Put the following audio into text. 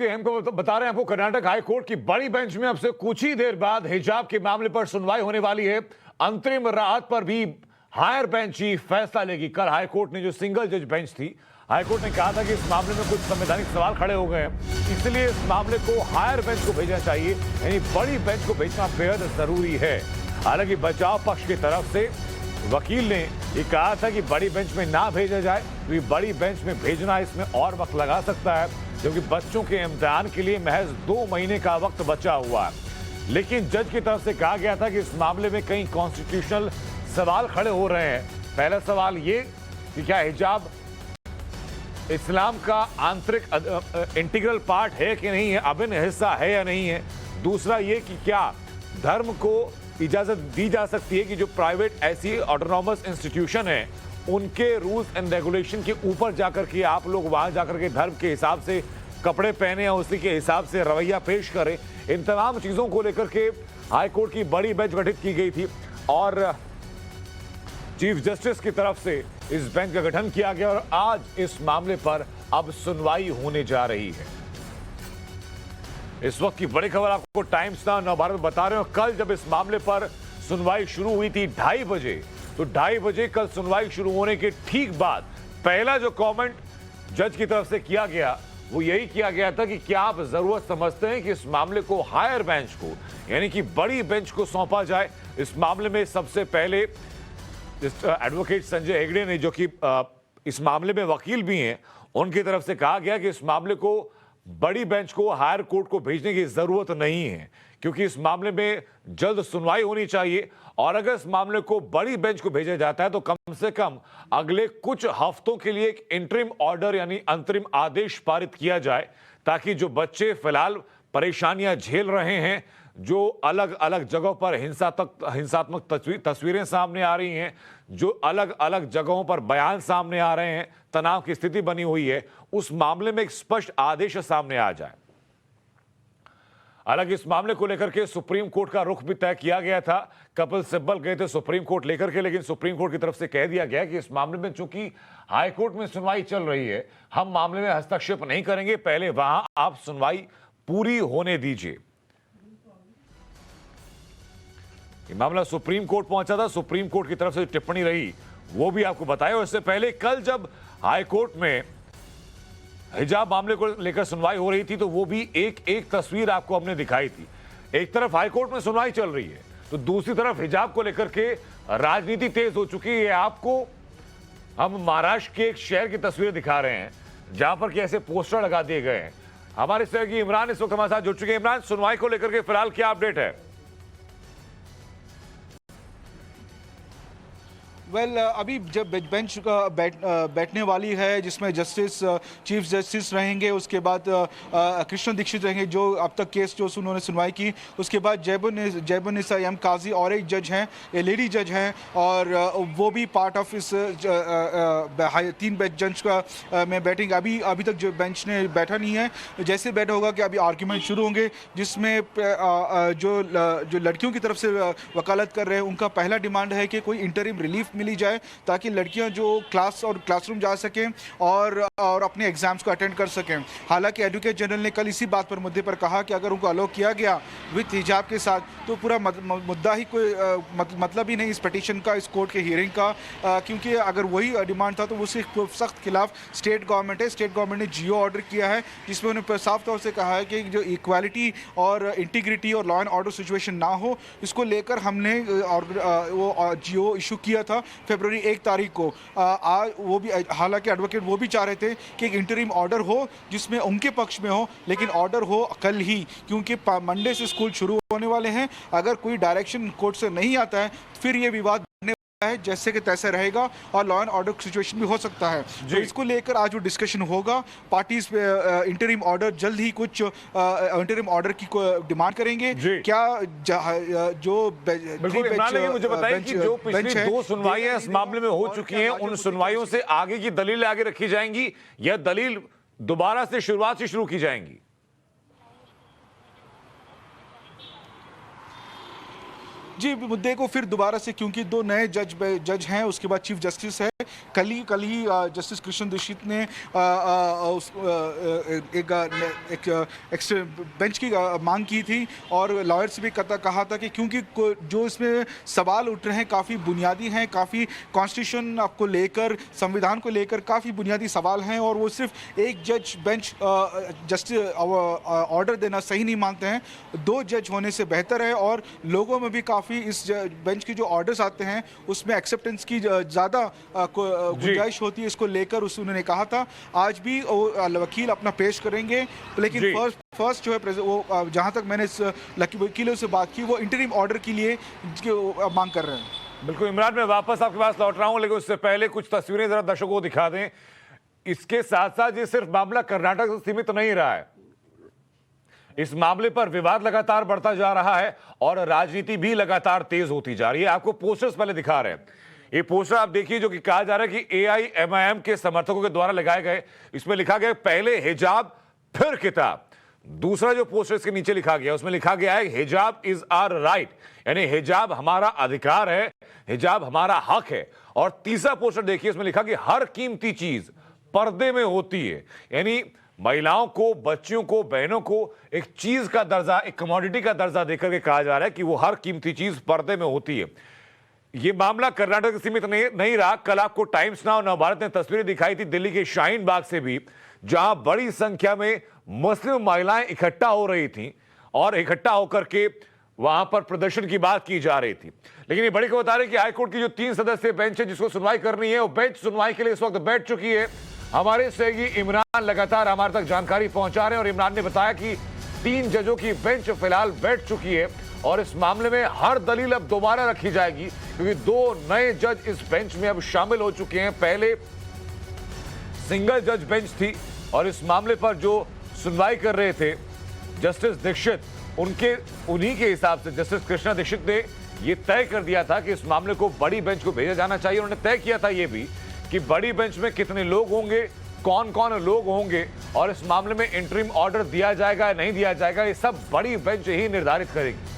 की अहम खबर तो बता रहे हैं आपको। कर्नाटक हाई कोर्ट की बड़ी बेंच में अब से कुछ ही देर बाद हिजाब के मामले पर सुनवाई होने वाली है। अंतरिम राहत पर भी हायर बेंच ही फैसला लेगी। कल हाई कोर्ट ने जो सिंगल जज बेंच थी, हाई कोर्ट ने कहा था कि इस मामले में कुछ संवैधानिक सवाल खड़े हो गए हैं, इसलिए इस मामले को हायर बेंच को भेजना चाहिए, यानी बड़ी बेंच को भेजना बेहद जरूरी है। हालांकि बचाव पक्ष की तरफ से वकील ने ये कहा था कि बड़ी बेंच में ना भेजा जाए, क्योंकि बड़ी बेंच में भेजना इसमें और वक्त लगा सकता है, क्योंकि बच्चों के इम्तिहान के लिए महज 2 महीने का वक्त बचा हुआ है। लेकिन जज की तरफ से कहा गया था कि इस मामले में कई कॉन्स्टिट्यूशनल सवाल खड़े हो रहे हैं। पहला सवाल ये कि क्या हिजाब इस्लाम का आंतरिक इंटीग्रल पार्ट है कि नहीं है, अभिन्न हिस्सा है या नहीं है। दूसरा ये कि क्या धर्म को इजाजत दी जा सकती है कि जो प्राइवेट ऐसी ऑटोनॉमस इंस्टीट्यूशन है उनके रूल्स एंड रेगुलेशन के ऊपर जाकर के आप लोग वहां जाकर के धर्म के हिसाब से कपड़े पहने या उसी के हिसाब से रवैया पेश करें। इन तमाम चीजों को लेकर के हाई कोर्ट की बड़ी बेंच गठित की गई थी और चीफ जस्टिस की तरफ से इस बेंच का गठन किया गया और आज इस मामले पर अब सुनवाई होने जा रही है। इस वक्त की बड़ी खबर आपको टाइम्स नाउ नवभारत बता रहे हो। कल जब इस मामले पर सुनवाई शुरू हुई थी 2:30 बजे, तो 2:30 बजे कल सुनवाई शुरू होने के ठीक बाद पहला जो कमेंट जज की तरफ से किया गया वो यही किया गया था कि क्या आप जरूरत समझते हैं कि इस मामले को हायर बेंच को, यानी कि बड़ी बेंच को सौंपा जाए। इस मामले में सबसे पहले एडवोकेट संजय हेगड़े ने, जो कि इस मामले में वकील भी हैं, उनकी तरफ से कहा गया कि इस मामले को बड़ी बेंच को हायर कोर्ट को भेजने की जरूरत नहीं है, क्योंकि इस मामले में जल्द सुनवाई होनी चाहिए और अगर इस मामले को बड़ी बेंच को भेजा जाता है तो कम से कम अगले कुछ हफ्तों के लिए एक इंटरिम ऑर्डर यानी अंतरिम आदेश पारित किया जाए, ताकि जो बच्चे फिलहाल परेशानियां झेल रहे हैं, जो अलग अलग जगहों पर हिंसात्मक तस्वीरें सामने आ रही हैं, जो अलग अलग जगहों पर बयान सामने आ रहे हैं, तनाव की स्थिति बनी हुई है, उस मामले में एक स्पष्ट आदेश सामने आ जाए। हालांकि इस मामले को लेकर के सुप्रीम कोर्ट का रुख भी तय किया गया था। कपिल सिब्बल गए थे सुप्रीम कोर्ट लेकर के, लेकिन सुप्रीम कोर्ट की तरफ से कह दिया गया कि इस मामले में चूंकि हाई कोर्ट में सुनवाई चल रही है, हम मामले में हस्तक्षेप नहीं करेंगे, पहले वहां आप सुनवाई पूरी होने दीजिए। ये मामला सुप्रीम कोर्ट पहुंचा था, सुप्रीम कोर्ट की तरफ से टिप्पणी रही वो भी आपको बताया। इससे पहले कल जब हाई कोर्ट में हिजाब मामले को लेकर सुनवाई हो रही थी तो वो भी एक एक तस्वीर आपको हमने दिखाई थी। एक तरफ हाई कोर्ट में सुनवाई चल रही है तो दूसरी तरफ हिजाब को लेकर के राजनीति तेज हो चुकी है। आपको हम महाराष्ट्र के एक शहर की तस्वीरें दिखा रहे हैं जहां पर कैसे पोस्टर लगा दिए गए हैं। हमारे सहयोगी इमरान इस वक्त हमारे साथ जुड़ चुके हैं। इमरान, सुनवाई को लेकर के फिलहाल क्या अपडेट है? अभी जब बेंच बैठने वाली है जिसमें जस्टिस चीफ जस्टिस रहेंगे, उसके बाद कृष्ण दीक्षित रहेंगे जो अब तक केस जो उन्होंने सुनवाई की, उसके बाद जयबुन्निसा एम काजी और एक जज हैं, लेडी जज हैं और वो भी पार्ट ऑफ इस 3 बेंच जज का में बैठेंगे। अभी तक जो बेंच ने बैठा नहीं है, जैसे बैठा होगा कि अभी आर्ग्यूमेंट शुरू होंगे जिसमें जो लड़कियों की तरफ से वकालत कर रहे हैं उनका पहला डिमांड है कि कोई इंटरिम रिलीफ मिली जाए ताकि लड़कियां जो क्लास और क्लासरूम जा सकें और अपने एग्जाम्स को अटेंड कर सकें। हालांकि एडवोकेट जनरल ने कल इसी बात पर मुद्दे पर कहा कि अगर उनको अलाउ किया गया विद हिजाब के साथ तो पूरा मुद्दा ही कोई मतलब ही नहीं इस पिटीशन का, इस कोर्ट के हियरिंग का, क्योंकि अगर वही डिमांड था तो उसके सख्त खिलाफ स्टेट गवर्नमेंट है। स्टेट गवर्नमेंट ने जियो ऑर्डर किया है जिसमें उन्होंने साफ तौर से कहा है कि जो इक्वालिटी और इंटीग्रिटी और लॉ एंड ऑर्डर सिचुएशन ना हो, इसको लेकर हमने वो जियो इशू किया था फरवरी 1 तारीख को। आज वो भी, हालांकि एडवोकेट वो भी चाह रहे थे कि एक इंटरिम ऑर्डर हो जिसमें उनके पक्ष में हो, लेकिन ऑर्डर हो कल ही, क्योंकि मंडे से स्कूल शुरू होने वाले हैं। अगर कोई डायरेक्शन कोर्ट से नहीं आता है फिर ये विवाद बढ़ने वाला है, जैसे कि तैसे रहेगा और लॉ एंड ऑर्डर सिचुएशन भी हो सकता है। तो इसको लेकर आज जो डिस्कशन होगा, पार्टीज इंटरिम ऑर्डर जल्द ही कुछ इंटरिम ऑर्डर की डिमांड करेंगे। क्या जो बिल्कुल इमरान, मुझे बताइए कि जो पिछली 2 सुनवाइयां इस मामले में हो चुकी हैं, उन सुनवाइयों से आगे की दलीलें आगे रखी जाएंगी या दलील दोबारा से शुरुआत से शुरू की जाएंगी? जी, मुद्दे को फिर दोबारा से, क्योंकि दो नए जज हैं, उसके बाद चीफ जस्टिस है। कल ही जस्टिस कृष्ण दीक्षित ने एक बेंच की मांग की थी और लॉयर से भी कहा था कि क्योंकि जो इसमें सवाल उठ रहे हैं काफ़ी बुनियादी हैं, काफ़ी कॉन्स्टिट्यूशन को लेकर, संविधान को लेकर काफ़ी बुनियादी सवाल हैं और वो सिर्फ एक जज बेंच जस्टिस ऑर्डर देना सही नहीं मानते हैं। दो जज होने से बेहतर है और लोगों में भी काफ़ी इस बेंच के जो ऑर्डर्स आते हैं उसमें एक्सेप्टेंस की ज़्यादा गुंजाइश होती है। इसको लेकर उन्होंने कहा था आज भी वकील अपना पेश करेंगे, लेकिन फर्स्ट जो है वो जहाँ तक मैंने वकीलों से बात की वो इंटरिम ऑर्डर के लिए मांग कर रहे हैं। बिल्कुल इमरान, मैं वापस आपके पास लौट रहा हूं, लेकिन उससे पहले कुछ तस्वीरें जरा दर्शकों को दिखा दें। इसके साथ साथ ये सिर्फ मामला कर्नाटक से सीमित नहीं रहा है, इस मामले पर विवाद लगातार बढ़ता जा रहा है और राजनीति भी लगातार तेज होती जा रही है। आपको पोस्टर्स पहले दिखा रहे हैं, ये पोस्टर आप देखिए जो कि कहा जा रहा है कि AIMIM के समर्थकों के द्वारा लगाए गए। इसमें लिखा गया पहले हिजाब फिर किताब। दूसरा जो पोस्टर इसके नीचे लिखा गया उसमें लिखा गया है हिजाब इज आवर राइट, यानी हिजाब हमारा अधिकार है, हिजाब हमारा हक है। और तीसरा पोस्टर देखिए, इसमें लिखा कि हर कीमती चीज पर्दे में होती है, यानी महिलाओं को, बच्चियों को, बहनों को एक चीज का दर्जा, एक कमोडिटी का दर्जा देकर के कहा जा रहा है कि वो हर कीमती चीज पर्दे में होती है। ये मामला कर्नाटक से सीमित नहीं रहा। कल आपको टाइम्स नाउ नवभारत ने तस्वीरें दिखाई थी दिल्ली के शाहीन बाग से भी, जहां बड़ी संख्या में मुस्लिम महिलाएं इकट्ठा हो रही थीं और इकट्ठा होकर के वहां पर प्रदर्शन की बात की जा रही थी। लेकिन ये बड़ी खबर बता रही है कि हाईकोर्ट की जो 3 सदस्यीय बेंच है जिसको सुनवाई करनी है, वो बेंच सुनवाई के लिए इस वक्त बैठ चुकी है। हमारे सहयोगी इमरान लगातार हमारे तक जानकारी पहुंचा रहे हैं और इमरान ने बताया कि 3 जजों की बेंच फिलहाल बैठ चुकी है और इस मामले में हर दलील अब दोबारा रखी जाएगी, क्योंकि 2 नए जज इस बेंच में अब शामिल हो चुके हैं। पहले सिंगल जज बेंच थी और इस मामले पर जो सुनवाई कर रहे थे जस्टिस दीक्षित, उन्हीं के हिसाब से जस्टिस कृष्णा दीक्षित ने यह तय कर दिया था कि इस मामले को बड़ी बेंच को भेजा जाना चाहिए। उन्होंने तय किया था यह भी कि बड़ी बेंच में कितने लोग होंगे, कौन कौन लोग होंगे और इस मामले में इंटरिम ऑर्डर दिया जाएगा या नहीं दिया जाएगा, ये सब बड़ी बेंच ही निर्धारित करेगी।